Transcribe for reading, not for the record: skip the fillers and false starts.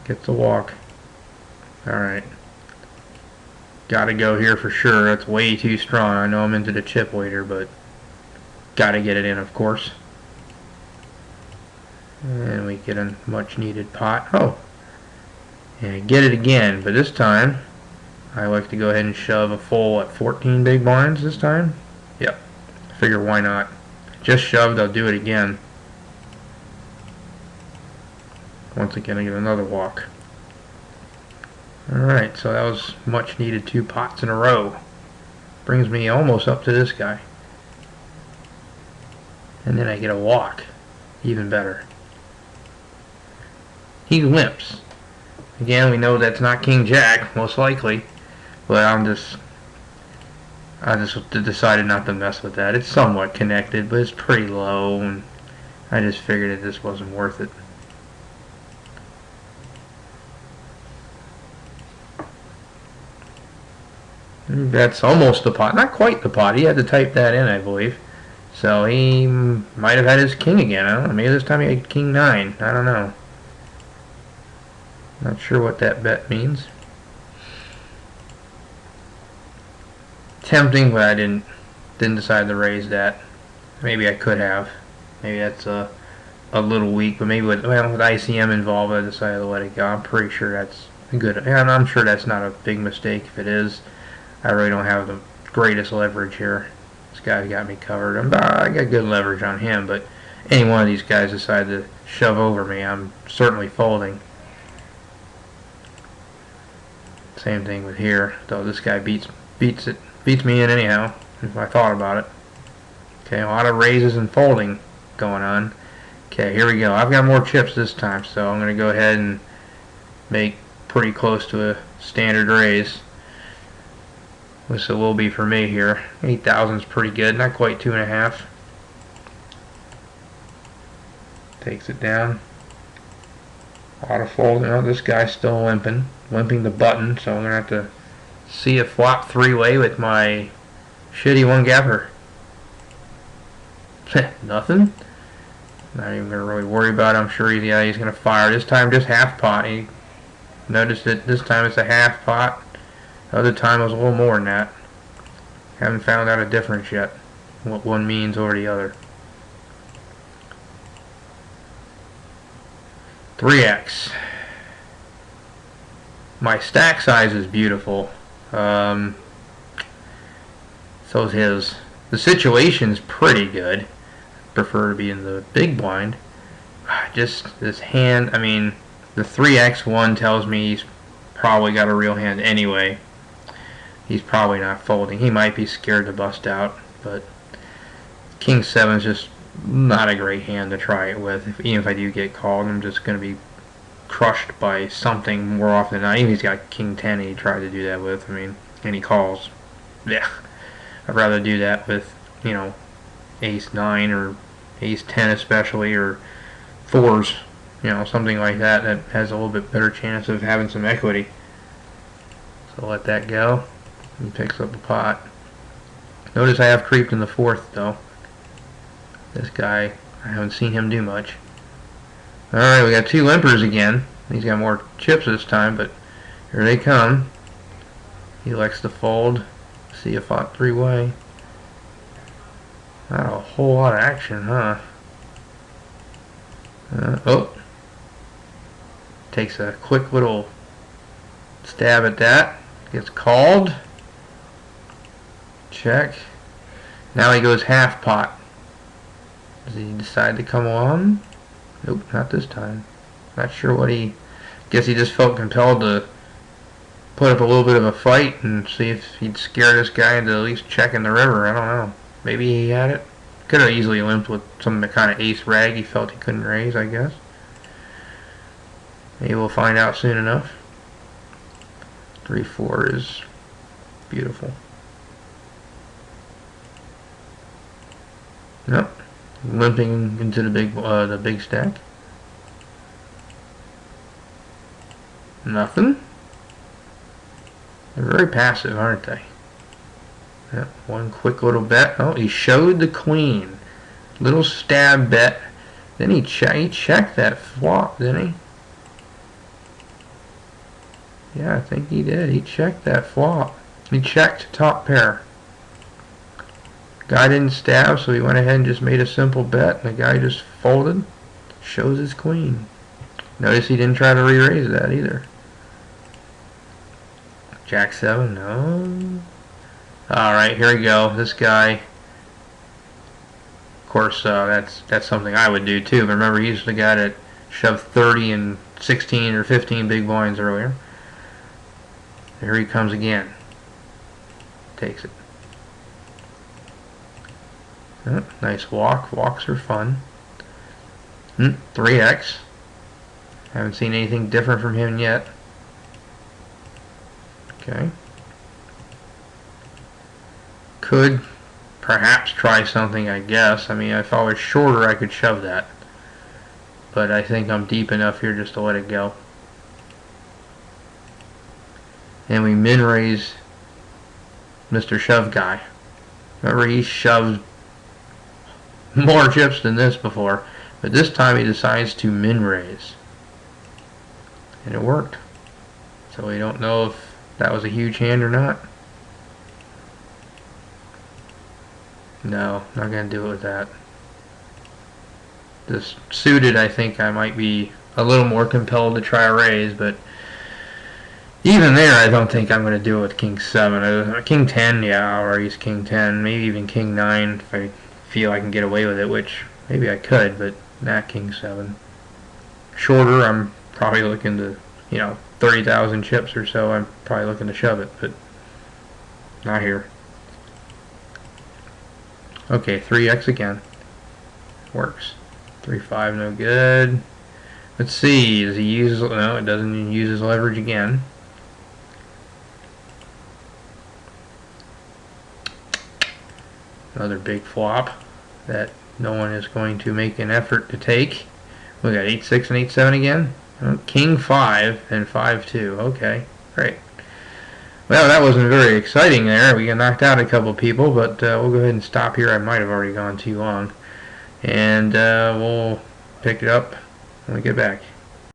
Gets a walk. Alright. Gotta go here for sure. That's way too strong. I know I'm into the chip waiter, but gotta get it in, of course. And we get a much needed pot. Oh! And get it again, but this time I like to go ahead and shove a full, 14 big blinds this time? Yep. I figure why not. Just shoved, I'll do it again. Once again, I get another walk. Alright, so that was much needed 2 pots in a row. Brings me almost up to this guy. And then I get a walk. Even better. He limps. Again, we know that's not King Jack, most likely. But I just decided not to mess with that. It's somewhat connected, but it's pretty low, and I just figured that this wasn't worth it. That's almost the pot. Not quite the pot. He had to type that in, I believe. So he might have had his king again. I don't know. Maybe this time he had king 9. I don't know. Not sure what that bet means. Tempting, but I didn't decide to raise that. Maybe I could have. Maybe that's a little weak, but maybe with ICM involved, I decided to let it go. I'm pretty sure that's good. And I'm sure that's not a big mistake. If it is, I really don't have the greatest leverage here. This guy's got me covered. I got good leverage on him, but any one of these guys decide to shove over me, I'm certainly folding. Same thing with here, though this guy beats me in anyhow, if I thought about it. Okay, a lot of raises and folding going on. Okay, here we go. I've got more chips this time, so I'm going to go ahead and make pretty close to a standard raise. This will be for me here. 8,000 is pretty good, not quite 2.5. Takes it down. A lot of folding. Oh, this guy's still limping the button, so I'm going to have to see a flop 3-way with my shitty 1-gapper. Nothing. Not even going to really worry about it. I'm sure he's going to fire. This time just half pot. He noticed that this time it's a half pot. The other time it was a little more than that. Haven't found out a difference yet. What one means over the other. 3x. My stack size is beautiful. So is his. The situation's pretty good. Prefer to be in the big blind. Just this hand, I mean, the 3x1 tells me he's probably got a real hand anyway. He's probably not folding. He might be scared to bust out, but King 7 is just not a great hand to try it with. Even if I do get called, I'm just going to be crushed by something more often than not. Even if he's got King 10 he tried to do that with, I mean, and he calls. Yeah. I'd rather do that with, you know, Ace 9 or Ace 10 especially, or 4s, you know, something like that that has a little bit better chance of having some equity. So let that go. He picks up a pot. Notice I have creeped in the 4th though. This guy, I haven't seen him do much. Alright, we got 2 limpers again. He's got more chips this time, but here they come. He likes to fold. See a flop 3-way. Not a whole lot of action, huh? Oh. Takes a quick little stab at that. Gets called. Check. Now he goes half pot. Does he decide to come on? Nope, not this time. Not sure what he... Guess he just felt compelled to put up a little bit of a fight and see if he'd scare this guy into at least checking the river. I don't know. Maybe he had it. Could have easily limped with some kind of ace rag he felt he couldn't raise, I guess. Maybe we'll find out soon enough. 3-4 is beautiful. Nope. Limping into the big stack. Nothing. They're very passive, aren't they? Yep, one quick little bet. Oh, he showed the queen. Little stab bet. Then he checked that flop, didn't he? Yeah, I think he did. He checked that flop. He checked top pair. Guy didn't stab, so he went ahead and just made a simple bet, and the guy just folded. Shows his queen. Notice he didn't try to re-raise that either. Jack 7, no. Alright, here we go. This guy, of course, that's something I would do too. But remember, he's the guy that shoved 30 and 16 or 15 big blinds earlier. Here he comes again. Takes it. Oh, nice walk. Walks are fun. 3x. Haven't seen anything different from him yet. Okay. Could perhaps try something, I guess. I mean, if I was shorter, I could shove that. But I think I'm deep enough here just to let it go. And we min-raise Mr. Shove Guy. Remember, he shoved more chips than this before. But this time he decides to min-raise. And it worked. So we don't know if that was a huge hand or not. No, not going to do it with that. This suited, I think I might be a little more compelled to try a raise, but even there, I don't think I'm going to do it with King 7. King 10, yeah, I'll raise King 10, maybe even King 9 if I feel I can get away with it, which maybe I could, but not King 7. Shorter, I'm probably looking to, 30,000 chips or so, I'm probably looking to shove it, but not here. Okay, 3x again. Works. 3-5, no good. Let's see, does he use, no, it doesn't even use his leverage again. Another big flop that no one is going to make an effort to take. We got 8-6 and 8-7 again. King 5 and 5-2. Okay, great. Well, that wasn't very exciting there. We got knocked out a couple people, but we'll go ahead and stop here. I might have already gone too long. And we'll pick it up when we get back.